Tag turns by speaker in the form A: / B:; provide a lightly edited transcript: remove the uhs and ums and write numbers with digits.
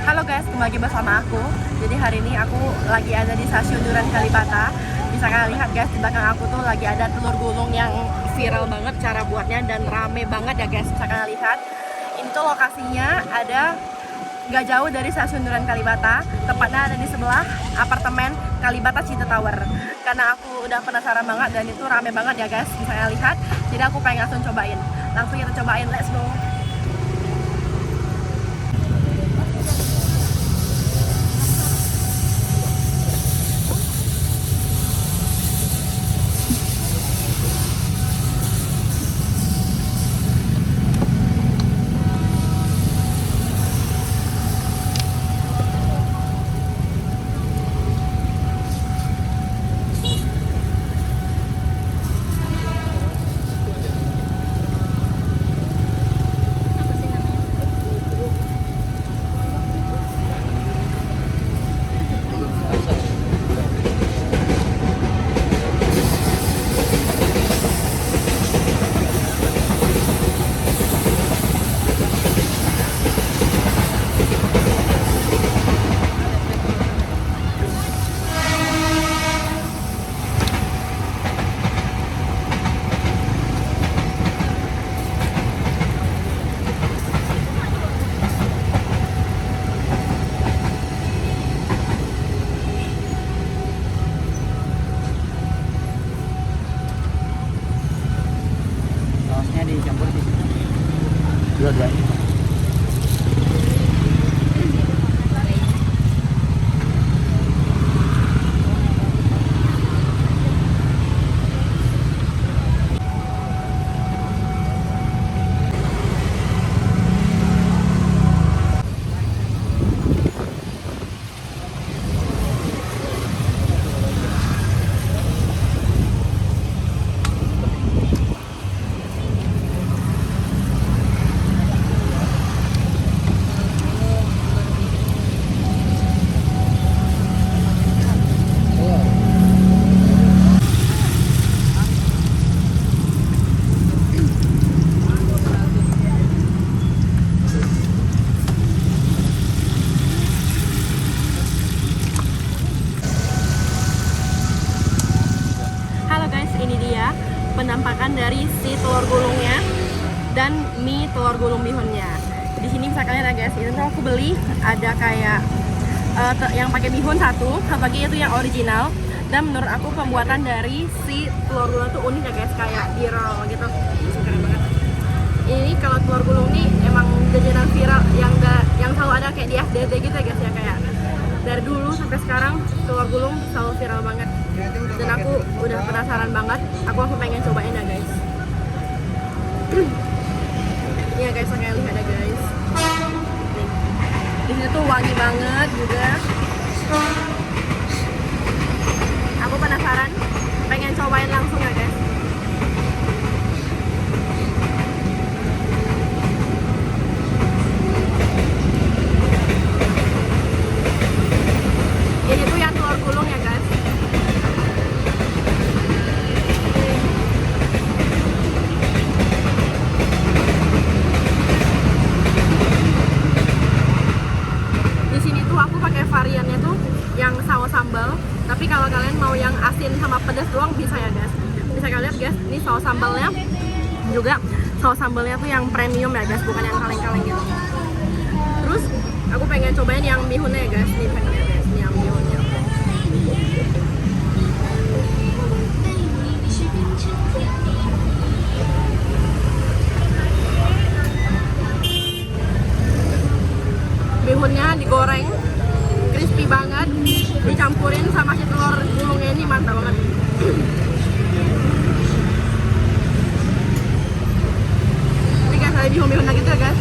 A: Halo guys, kembali lagi bersama aku. Jadi hari ini aku lagi ada di stasiun Duren Kalibata. Bisa kalian lihat guys, di belakang aku tuh lagi ada telur gulung yang viral banget cara buatnya dan rame banget ya guys. Bisa kalian lihat. Ini tuh lokasinya ada nggak jauh dari stasiun Duren Kalibata. Tepatnya ada di sebelah apartemen Kalibata Cinta Tower. Karena aku udah penasaran banget dan itu rame banget ya guys. Bisa kalian lihat. Jadi aku pengen langsung cobain. Langsung kita cobain, let's go.
B: Sausnya dicampur di sini. Dua-duanya.
A: Halo guys, ini dia penampakan dari si telur gulungnya dan mie telur gulung bihunnya. Di sini bisa kalian lihat guys, itu tuh aku beli ada kayak yang pakai bihun satu lagi itu yang original. Dan menurut aku pembuatan dari si telur gulung tuh unik ya guys, kayak di roll gitu. Keren banget. Ini kalau telur gulung nih emang jajanan viral yang selalu ada kayak di FDD gitu ya guys ya, kayak dari dulu sampai sekarang telur gulung selalu viral banget. Dan aku udah penasaran banget, aku pengen cobain ya guys. Ini ya guys, kayak lihat ya guys. Di sini tuh wangi banget juga. Aku penasaran, pengen cobain langsung ya guys. Ini tuh yang telur gulung ya guys. Di sini tuh aku pakai variannya tuh yang saus sambal. Tapi kalau kalian mau yang asin sama pedas doang bisa ya guys. Bisa kalian lihat guys, ini saus sambalnya juga saus sambalnya tuh yang premium ya guys, bukan yang kaleng-kaleng gitu. Terus aku pengen cobain yang bihunnya ya guys. Nih pengen lihat guys, ini yang bihunnya. Bihunnya digoreng, crispy banget, dicampurin sama si telur gulungnya, ini mantap banget. Ini guys, ada bihun-bihunnya gitu ya guys.